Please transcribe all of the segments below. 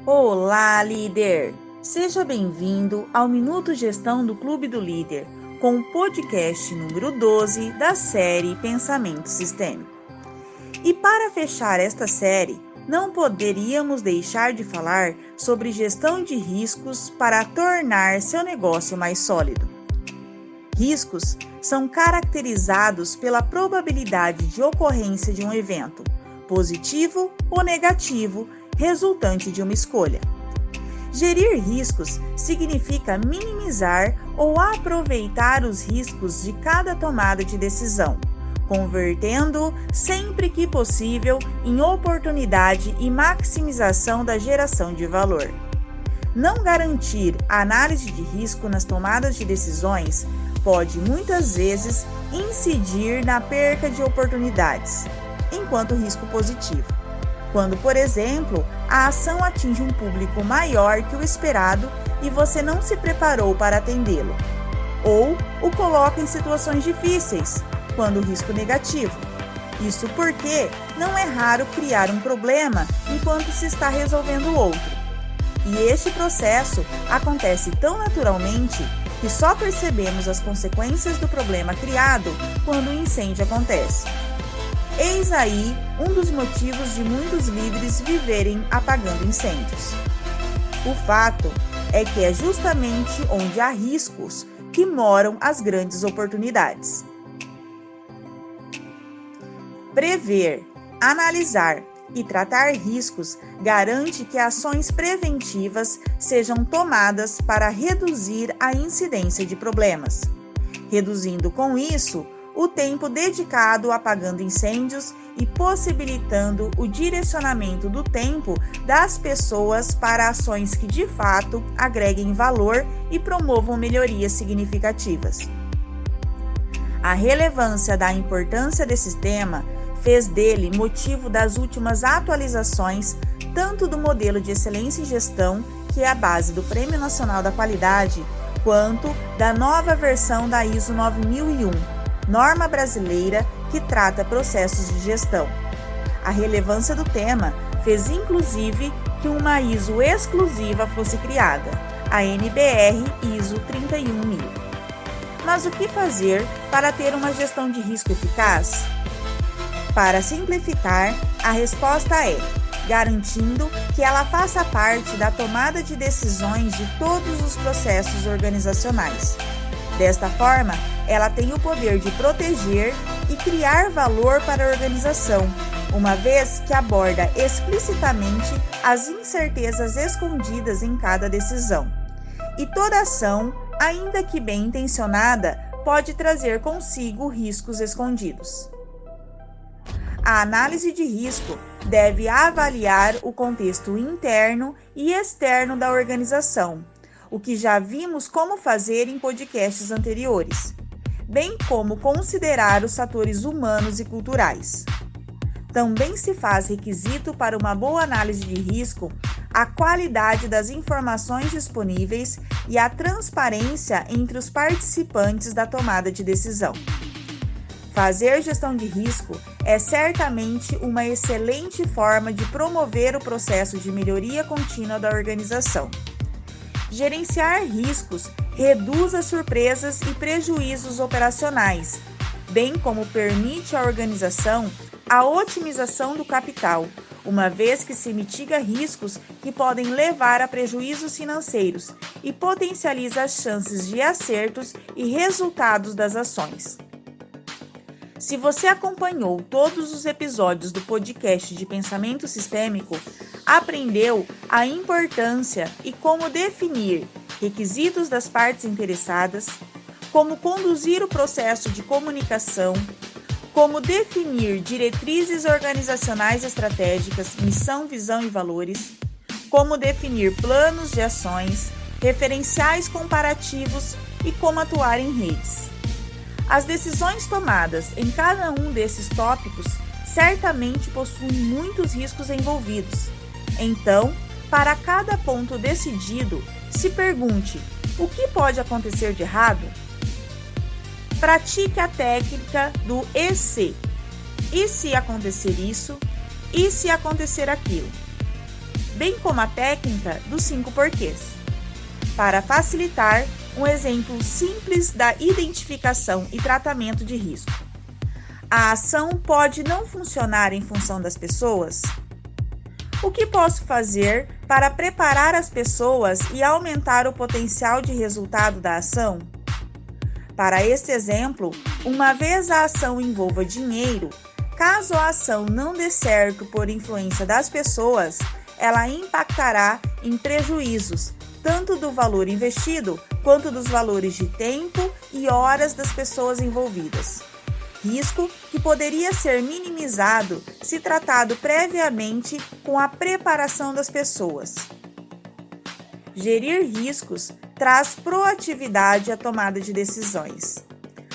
Olá, líder! Seja bem-vindo ao Minuto Gestão do Clube do Líder, com o podcast número 12 da série Pensamento Sistêmico. E para fechar esta série, não poderíamos deixar de falar sobre gestão de riscos para tornar seu negócio mais sólido. Riscos são caracterizados pela probabilidade de ocorrência de um evento, positivo ou negativo, resultante de uma escolha. Gerir riscos significa minimizar ou aproveitar os riscos de cada tomada de decisão, convertendo, sempre que possível, em oportunidade e maximização da geração de valor. Não garantir a análise de risco nas tomadas de decisões pode muitas vezes incidir na perca de oportunidades, enquanto risco positivo, quando, por exemplo, a ação atinge um público maior que o esperado e você não se preparou para atendê-lo, ou o coloca em situações difíceis, quando o risco negativo. Isso porque não é raro criar um problema enquanto se está resolvendo outro. E este processo acontece tão naturalmente que só percebemos as consequências do problema criado quando o incêndio acontece. Eis aí um dos motivos de muitos líderes viverem apagando incêndios. O fato é que é justamente onde há riscos que moram as grandes oportunidades. Prever, analisar e tratar riscos garante que ações preventivas sejam tomadas para reduzir a incidência de problemas, reduzindo com isso o tempo dedicado apagando incêndios e possibilitando o direcionamento do tempo das pessoas para ações que de fato agreguem valor e promovam melhorias significativas. A relevância da importância desse tema fez dele motivo das últimas atualizações tanto do modelo de excelência em gestão, que é a base do Prêmio Nacional da Qualidade, quanto da nova versão da ISO 9001, norma brasileira que trata processos de gestão. A relevância do tema fez inclusive que uma ISO exclusiva fosse criada, a NBR ISO 31000. Mas o que fazer para ter uma gestão de risco eficaz? Para simplificar, a resposta é garantindo que ela faça parte da tomada de decisões de todos os processos organizacionais. Desta forma, ela tem o poder de proteger e criar valor para a organização, uma vez que aborda explicitamente as incertezas escondidas em cada decisão. E toda ação, ainda que bem intencionada, pode trazer consigo riscos escondidos. A análise de risco deve avaliar o contexto interno e externo da organização, o que já vimos como fazer em podcasts anteriores, bem como considerar os fatores humanos e culturais. Também se faz requisito para uma boa análise de risco a qualidade das informações disponíveis e a transparência entre os participantes da tomada de decisão. Fazer gestão de risco é certamente uma excelente forma de promover o processo de melhoria contínua da organização. Gerenciar riscos reduz as surpresas e prejuízos operacionais, bem como permite à organização a otimização do capital, uma vez que se mitiga riscos que podem levar a prejuízos financeiros e potencializa as chances de acertos e resultados das ações. Se você acompanhou todos os episódios do podcast de Pensamento Sistêmico, aprendeu a importância e como definir requisitos das partes interessadas, como conduzir o processo de comunicação, como definir diretrizes organizacionais estratégicas, missão, visão e valores, como definir planos de ações, referenciais comparativos e como atuar em redes. As decisões tomadas em cada um desses tópicos certamente possuem muitos riscos envolvidos. Então, para cada ponto decidido, se pergunte: o que pode acontecer de errado? Pratique a técnica do e se. E se acontecer isso? E se acontecer aquilo? bem como a técnica dos 5 porquês. Para facilitar, um exemplo simples da identificação e tratamento de risco. A ação pode não funcionar em função das pessoas? O que posso fazer para preparar as pessoas e aumentar o potencial de resultado da ação? Para este exemplo, uma vez a ação envolva dinheiro, caso a ação não dê certo por influência das pessoas, ela impactará em prejuízos, tanto do valor investido quanto dos valores de tempo e horas das pessoas envolvidas. Risco que poderia ser minimizado se tratado previamente com a preparação das pessoas. Gerir riscos traz proatividade à tomada de decisões,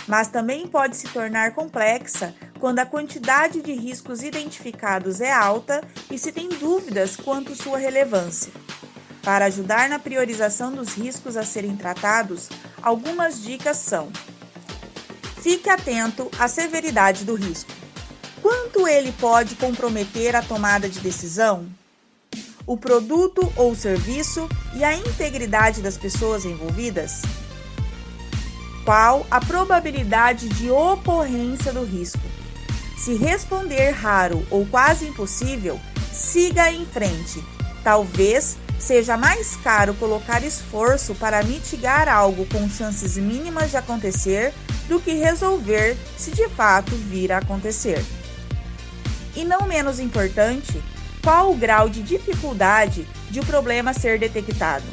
mas também pode se tornar complexa quando a quantidade de riscos identificados é alta e se tem dúvidas quanto sua relevância. Para ajudar na priorização dos riscos a serem tratados, algumas dicas são: fique atento à severidade do risco. Quanto ele pode comprometer a tomada de decisão? O produto ou serviço e a integridade das pessoas envolvidas? Qual a probabilidade de ocorrência do risco? Se responder raro ou quase impossível, siga em frente. Talvez seja mais caro colocar esforço para mitigar algo com chances mínimas de acontecer do que resolver se de fato vir a acontecer. E não menos importante, qual o grau de dificuldade de o problema ser detectado?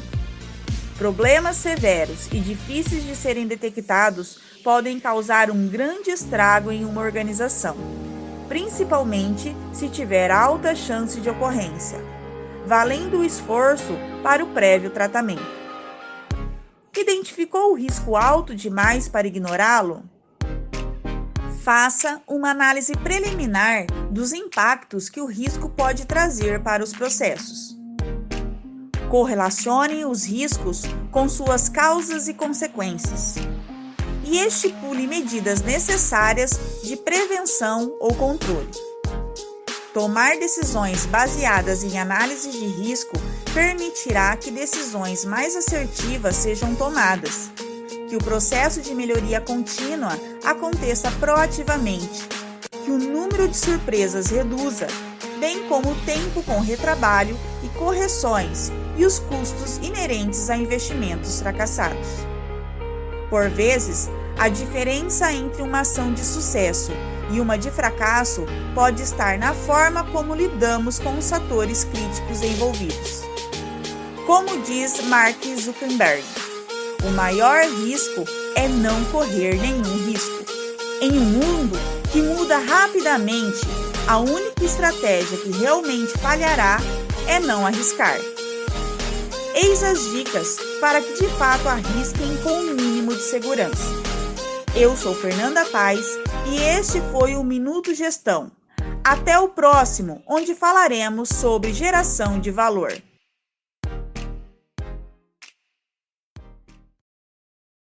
Problemas severos e difíceis de serem detectados podem causar um grande estrago em uma organização, principalmente se tiver alta chance de ocorrência, valendo o esforço para o prévio tratamento. Identificou o risco alto demais para ignorá-lo? Faça uma análise preliminar dos impactos que o risco pode trazer para os processos. Correlacione os riscos com suas causas e consequências. E estipule medidas necessárias de prevenção ou controle. Tomar decisões baseadas em análise de risco permitirá que decisões mais assertivas sejam tomadas, que o processo de melhoria contínua aconteça proativamente, que o número de surpresas reduza, bem como o tempo com retrabalho e correções e os custos inerentes a investimentos fracassados. Por vezes, a diferença entre uma ação de sucesso e uma de fracasso pode estar na forma como lidamos com os fatores críticos envolvidos. Como diz Mark Zuckerberg, o maior risco é não correr nenhum risco. Em um mundo que muda rapidamente, a única estratégia que realmente falhará é não arriscar. Eis as dicas para que de fato arrisquem com o mínimo de segurança. Eu sou Fernanda Paz e este foi o Minuto Gestão. Até o próximo, onde falaremos sobre geração de valor.